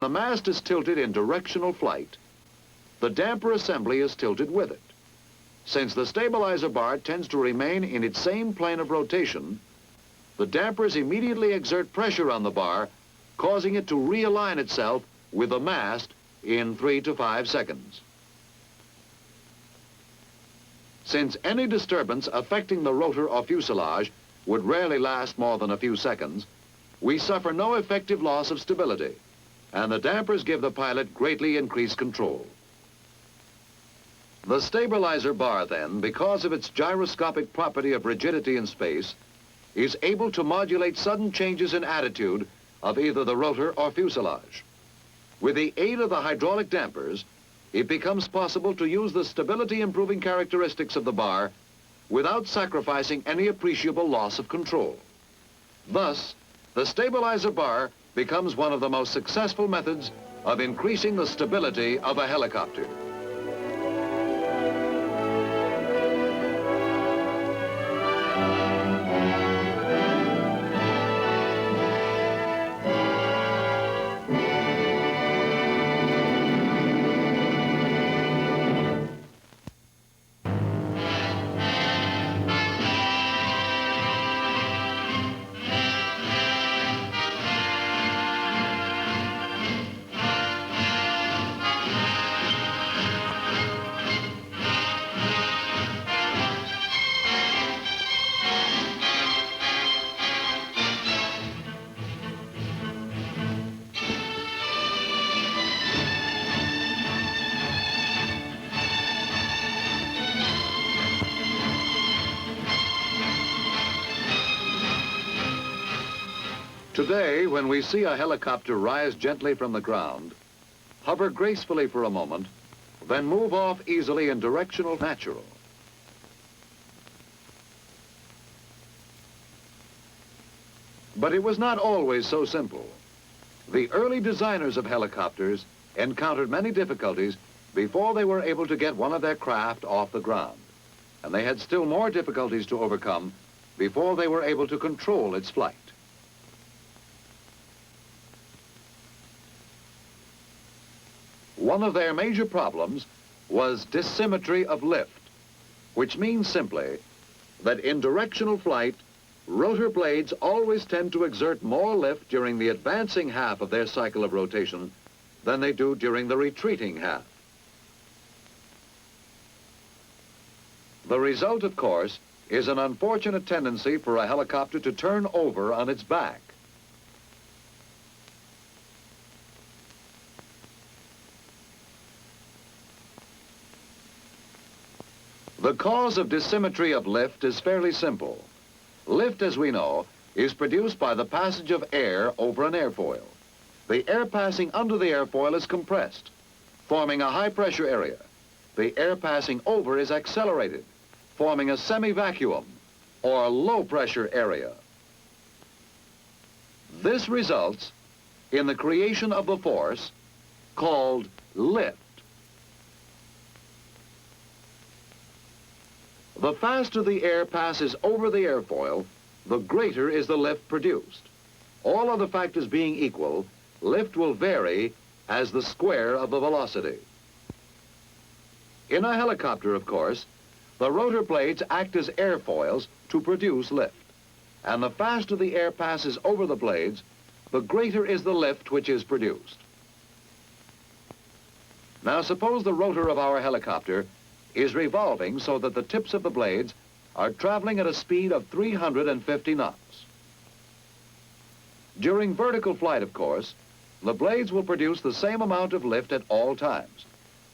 The mast is tilted in directional flight. The damper assembly is tilted with it. Since the stabilizer bar tends to remain in its same plane of rotation, the dampers immediately exert pressure on the bar, causing it to realign itself with the mast in 3 to 5 seconds. Since any disturbance affecting the rotor or fuselage would rarely last more than a few seconds, we suffer no effective loss of stability, and the dampers give the pilot greatly increased control. The stabilizer bar, then, because of its gyroscopic property of rigidity in space, is able to modulate sudden changes in attitude of either the rotor or fuselage. With the aid of the hydraulic dampers, it becomes possible to use the stability-improving characteristics of the bar without sacrificing any appreciable loss of control. Thus, the stabilizer bar becomes one of the most successful methods of increasing the stability of a helicopter. Today, when we see a helicopter rise gently from the ground, hover gracefully for a moment, then move off easily in directional natural. But it was not always so simple. The early designers of helicopters encountered many difficulties before they were able to get one of their craft off the ground. And they had still more difficulties to overcome before they were able to control its flight. One of their major problems was dissymmetry of lift, which means simply that in directional flight, rotor blades always tend to exert more lift during the advancing half of their cycle of rotation than they do during the retreating half. The result, of course, is an unfortunate tendency for a helicopter to turn over on its back. The cause of dissymmetry of lift is fairly simple. Lift, as we know, is produced by the passage of air over an airfoil. The air passing under the airfoil is compressed, forming a high-pressure area. The air passing over is accelerated, forming a semi-vacuum, or low-pressure area. This results in the creation of the force called lift. The faster the air passes over the airfoil, the greater is the lift produced. All other factors being equal, lift will vary as the square of the velocity. In a helicopter, of course, the rotor blades act as airfoils to produce lift. And the faster the air passes over the blades, the greater is the lift which is produced. Now suppose the rotor of our helicopter is revolving so that the tips of the blades are traveling at a speed of 350 knots. During vertical flight, of course, the blades will produce the same amount of lift at all times,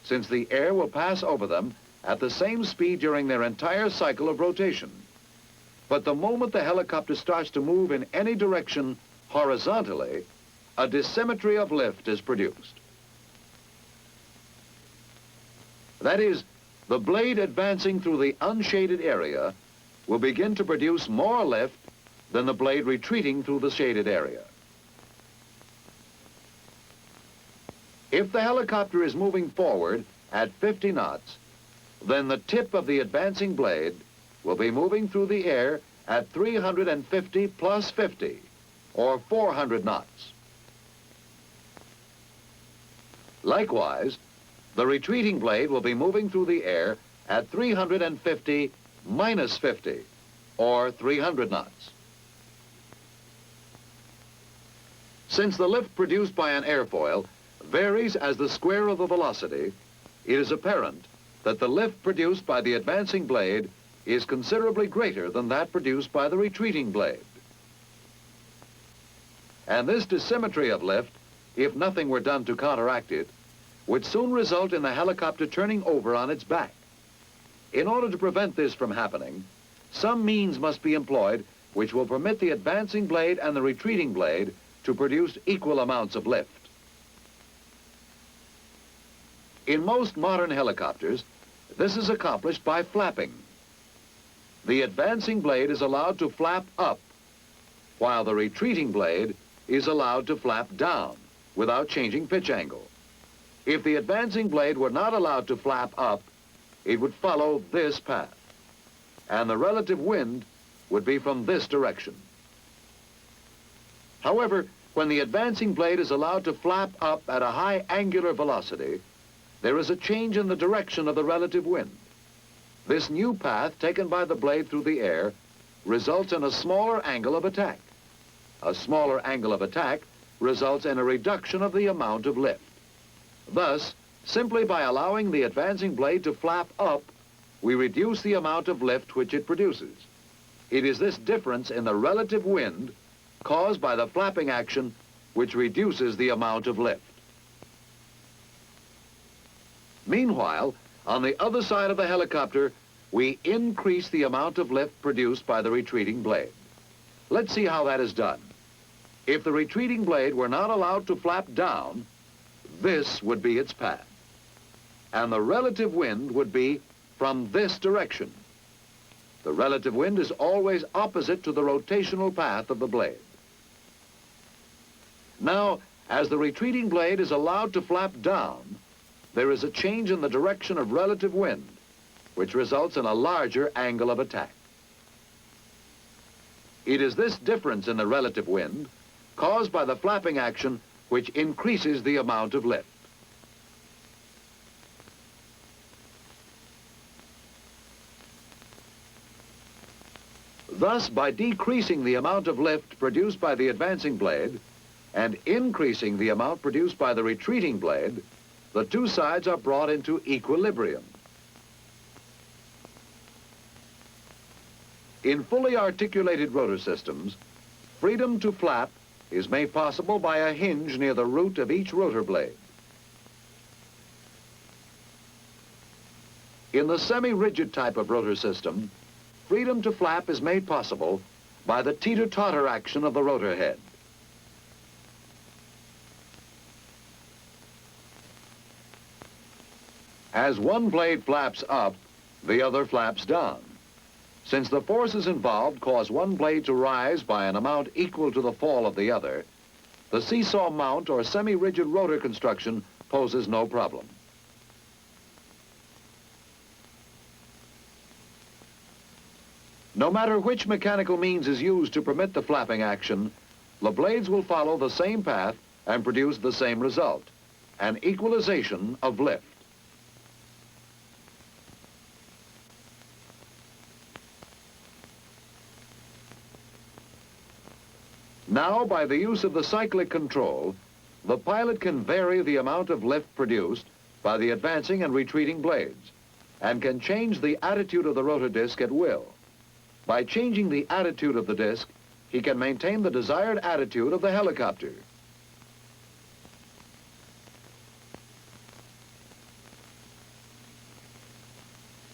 since the air will pass over them at the same speed during their entire cycle of rotation. But the moment the helicopter starts to move in any direction horizontally, a dissymmetry of lift is produced. That is, the blade advancing through the unshaded area will begin to produce more lift than the blade retreating through the shaded area. If the helicopter is moving forward at 50 knots, then the tip of the advancing blade will be moving through the air at 350 plus 50, or 400 knots. Likewise, the retreating blade will be moving through the air at 350 minus 50, or 300 knots. Since the lift produced by an airfoil varies as the square of the velocity, it is apparent that the lift produced by the advancing blade is considerably greater than that produced by the retreating blade. And this dissymmetry of lift, if nothing were done to counteract it, would soon result in the helicopter turning over on its back. In order to prevent this from happening, some means must be employed which will permit the advancing blade and the retreating blade to produce equal amounts of lift. In most modern helicopters, this is accomplished by flapping. The advancing blade is allowed to flap up, while the retreating blade is allowed to flap down without changing pitch angle. If the advancing blade were not allowed to flap up, it would follow this path, and the relative wind would be from this direction. However, when the advancing blade is allowed to flap up at a high angular velocity, there is a change in the direction of the relative wind. This new path taken by the blade through the air results in a smaller angle of attack. A smaller angle of attack results in a reduction of the amount of lift. Thus, simply by allowing the advancing blade to flap up, we reduce the amount of lift which it produces. It is this difference in the relative wind caused by the flapping action which reduces the amount of lift. Meanwhile, on the other side of the helicopter, we increase the amount of lift produced by the retreating blade. Let's see how that is done. If the retreating blade were not allowed to flap down, this would be its path, and the relative wind would be from this direction. The relative wind is always opposite to the rotational path of the blade. Now, as the retreating blade is allowed to flap down, there is a change in the direction of relative wind, which results in a larger angle of attack. It is this difference in the relative wind, caused by the flapping action, which increases the amount of lift. Thus, by decreasing the amount of lift produced by the advancing blade and increasing the amount produced by the retreating blade, the two sides are brought into equilibrium. In fully articulated rotor systems, freedom to flap is made possible by a hinge near the root of each rotor blade. In the semi-rigid type of rotor system, freedom to flap is made possible by the teeter-totter action of the rotor head. As one blade flaps up, the other flaps down. Since the forces involved cause one blade to rise by an amount equal to the fall of the other, the seesaw mount or semi-rigid rotor construction poses no problem. No matter which mechanical means is used to permit the flapping action, the blades will follow the same path and produce the same result, an equalization of lift. Now, by the use of the cyclic control, the pilot can vary the amount of lift produced by the advancing and retreating blades, and can change the attitude of the rotor disc at will. By changing the attitude of the disc, he can maintain the desired attitude of the helicopter.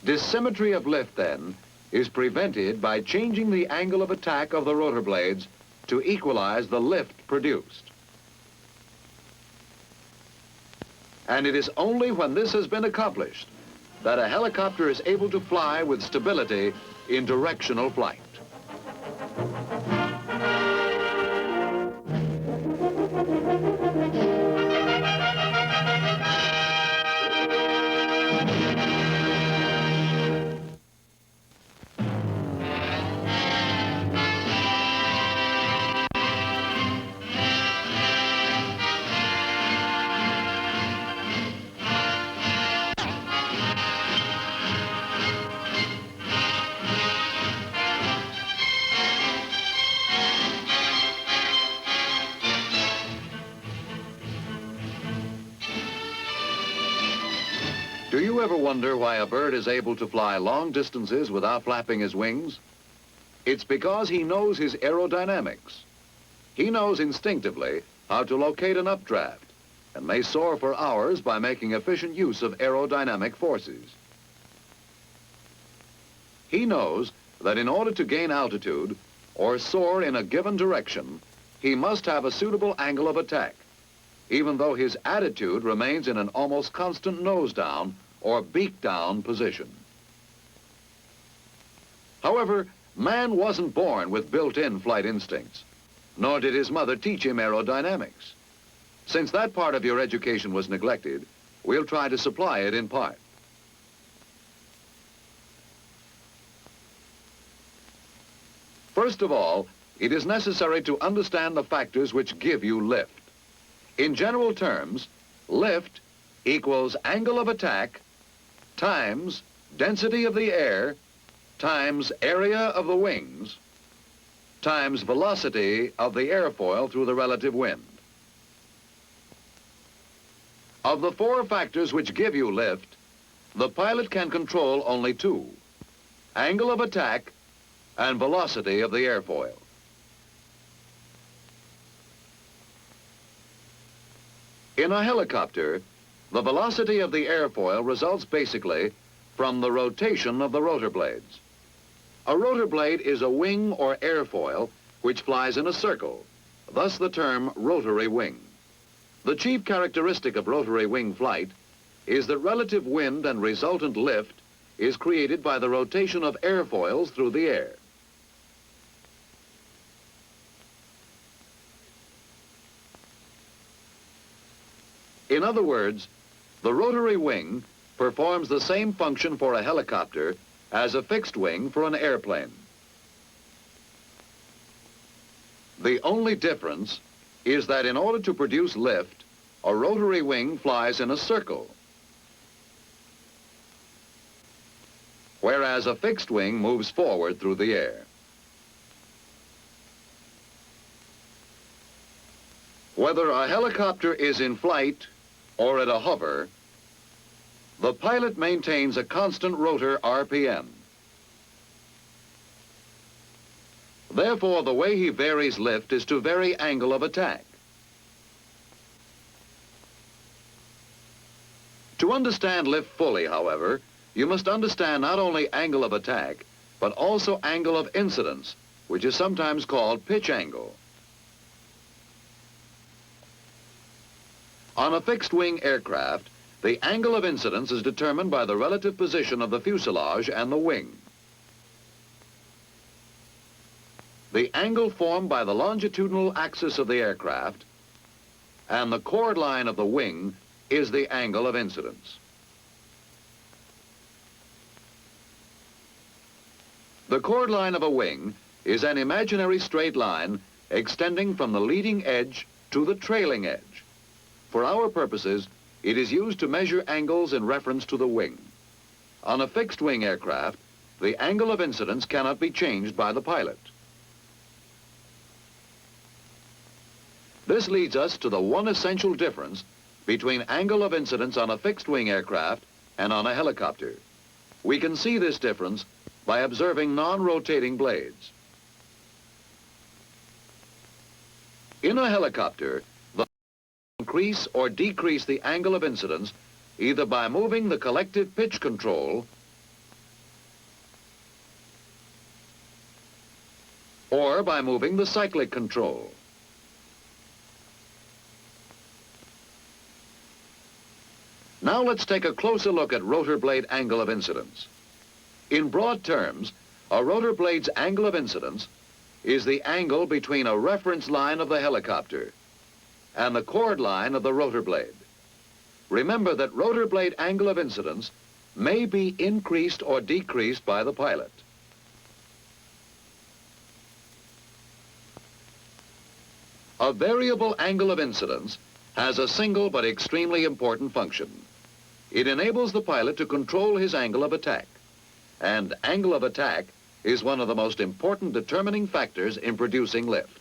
Dissymmetry of lift, then, is prevented by changing the angle of attack of the rotor blades to equalize the lift produced. And it is only when this has been accomplished that a helicopter is able to fly with stability in directional flight. Do you ever wonder why a bird is able to fly long distances without flapping his wings? It's because he knows his aerodynamics. He knows instinctively how to locate an updraft and may soar for hours by making efficient use of aerodynamic forces. He knows that in order to gain altitude or soar in a given direction, he must have a suitable angle of attack, even though his attitude remains in an almost constant nose-down or beak-down position. However, man wasn't born with built-in flight instincts, nor did his mother teach him aerodynamics. Since that part of your education was neglected, we'll try to supply it in part. First of all, it is necessary to understand the factors which give you lift. In general terms, lift equals angle of attack times density of the air times area of the wings times velocity of the airfoil through the relative wind. Of the four factors which give you lift, the pilot can control only two: angle of attack and velocity of the airfoil. In a helicopter, the velocity of the airfoil results basically from the rotation of the rotor blades. A rotor blade is a wing or airfoil which flies in a circle, thus the term rotary wing. The chief characteristic of rotary wing flight is that relative wind and resultant lift is created by the rotation of airfoils through the air. In other words, the rotary wing performs the same function for a helicopter as a fixed wing for an airplane. The only difference is that in order to produce lift, a rotary wing flies in a circle, whereas a fixed wing moves forward through the air. Whether a helicopter is in flight or at a hover, the pilot maintains a constant rotor RPM. Therefore, the way he varies lift is to vary angle of attack. To understand lift fully, however, you must understand not only angle of attack, but also angle of incidence, which is sometimes called pitch angle. On a fixed-wing aircraft, the angle of incidence is determined by the relative position of the fuselage and the wing. The angle formed by the longitudinal axis of the aircraft and the chord line of the wing is the angle of incidence. The chord line of a wing is an imaginary straight line extending from the leading edge to the trailing edge. For our purposes, it is used to measure angles in reference to the wing. On a fixed-wing aircraft, the angle of incidence cannot be changed by the pilot. This leads us to the one essential difference between angle of incidence on a fixed-wing aircraft and on a helicopter. We can see this difference by observing non-rotating blades. In a helicopter, increase or decrease the angle of incidence either by moving the collective pitch control or by moving the cyclic control. Now let's take a closer look at rotor blade angle of incidence. In broad terms, a rotor blade's angle of incidence is the angle between a reference line of the helicopter and the chord line of the rotor blade. Remember that rotor blade angle of incidence may be increased or decreased by the pilot. A variable angle of incidence has a single but extremely important function. It enables the pilot to control his angle of attack, and angle of attack is one of the most important determining factors in producing lift.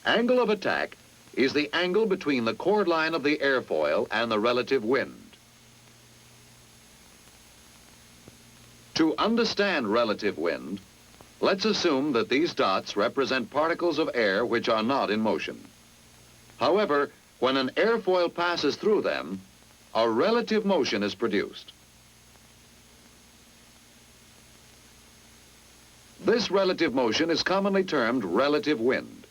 Angle of attack is the angle between the chord line of the airfoil and the relative wind. To understand relative wind, let's assume that these dots represent particles of air which are not in motion. However, when an airfoil passes through them, a relative motion is produced. This relative motion is commonly termed relative wind.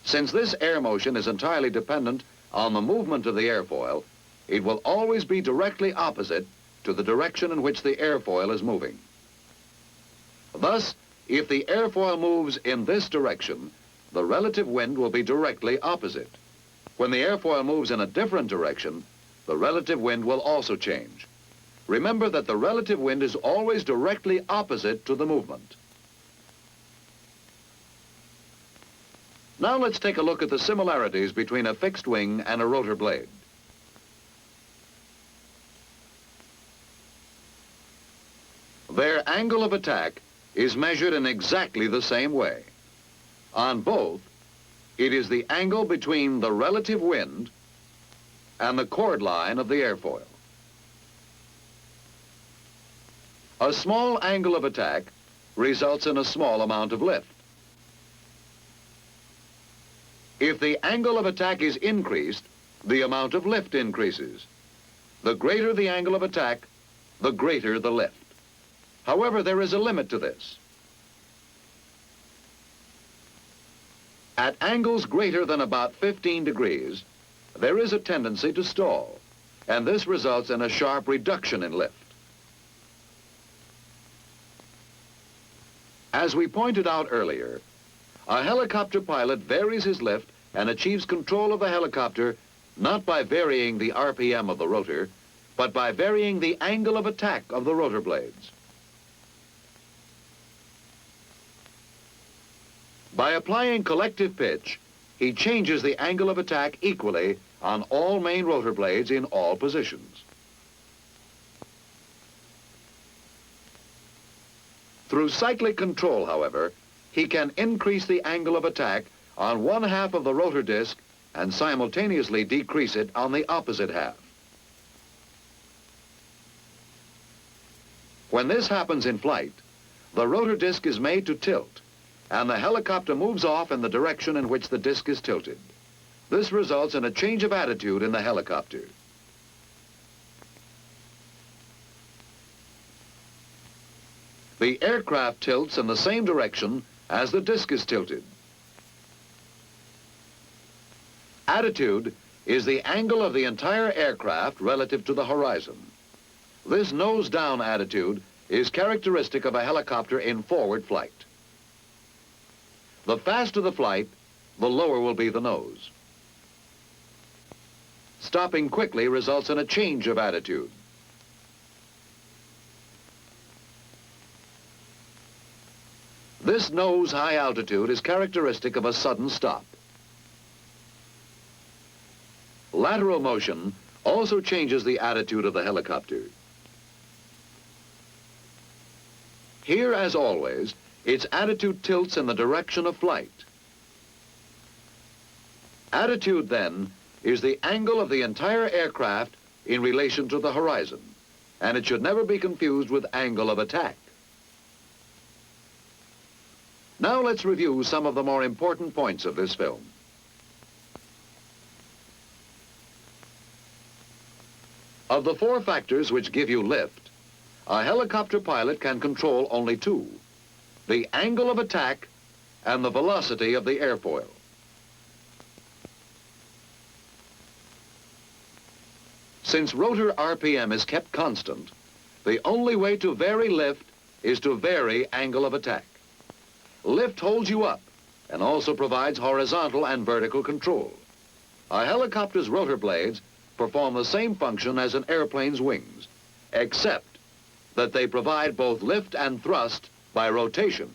Since this air motion is entirely dependent on the movement of the airfoil, it will always be directly opposite to the direction in which the airfoil is moving. Thus, if the airfoil moves in this direction, the relative wind will be directly opposite. When the airfoil moves in a different direction, the relative wind will also change. Remember that the relative wind is always directly opposite to the movement. Now let's take a look at the similarities between a fixed wing and a rotor blade. Their angle of attack is measured in exactly the same way. On both, it is the angle between the relative wind and the chord line of the airfoil. A small angle of attack results in a small amount of lift. If the angle of attack is increased, the amount of lift increases. The greater the angle of attack, the greater the lift. However, there is a limit to this. At angles greater than about 15 degrees, there is a tendency to stall, and this results in a sharp reduction in lift. As we pointed out earlier, a helicopter pilot varies his lift and achieves control of the helicopter not by varying the RPM of the rotor, but by varying the angle of attack of the rotor blades. By applying collective pitch, he changes the angle of attack equally on all main rotor blades in all positions. Through cyclic control, however, he can increase the angle of attack on one half of the rotor disc and simultaneously decrease it on the opposite half. When this happens in flight, the rotor disc is made to tilt, and the helicopter moves off in the direction in which the disc is tilted. This results in a change of attitude in the helicopter. The aircraft tilts in the same direction as the disc is tilted. Attitude is the angle of the entire aircraft relative to the horizon. This nose-down attitude is characteristic of a helicopter in forward flight. The faster the flight, the lower will be the nose. Stopping quickly results in a change of attitude. This nose high altitude is characteristic of a sudden stop. Lateral motion also changes the attitude of the helicopter. Here, as always, its attitude tilts in the direction of flight. Attitude, then, is the angle of the entire aircraft in relation to the horizon, and it should never be confused with angle of attack. Now let's review some of the more important points of this film. Of the four factors which give you lift, a helicopter pilot can control only two: the angle of attack and the velocity of the airfoil. Since rotor RPM is kept constant, the only way to vary lift is to vary angle of attack. Lift holds you up and also provides horizontal and vertical control. A helicopter's rotor blades perform the same function as an airplane's wings, except that they provide both lift and thrust by rotation.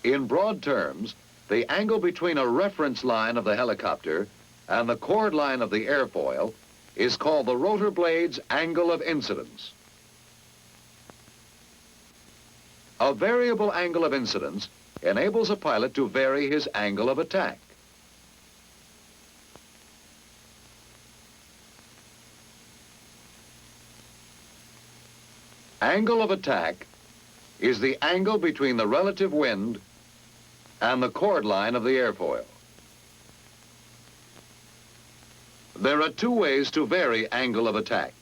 In broad terms, the angle between a reference line of the helicopter and the chord line of the airfoil is called the rotor blade's angle of incidence. A variable angle of incidence enables a pilot to vary his angle of attack. Angle of attack is the angle between the relative wind and the chord line of the airfoil. There are two ways to vary angle of attack.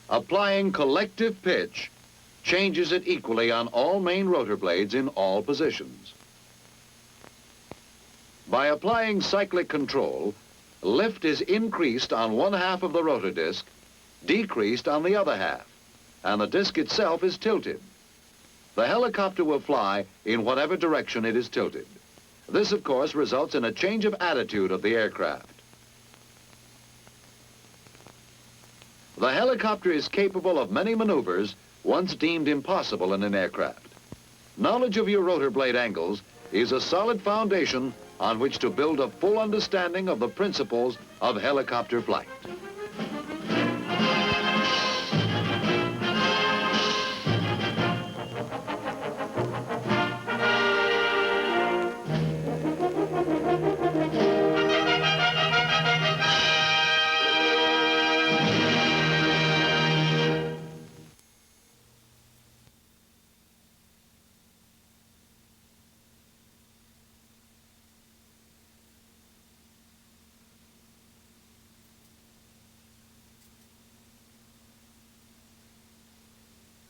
Applying collective pitch changes it equally on all main rotor blades in all positions. By applying cyclic control, lift is increased on one half of the rotor disc, decreased on the other half, and the disc itself is tilted. The helicopter will fly in whatever direction it is tilted. This, of course, results in a change of attitude of the aircraft. The helicopter is capable of many maneuvers once deemed impossible in an aircraft. Knowledge of your rotor blade angles is a solid foundation on which to build a full understanding of the principles of helicopter flight.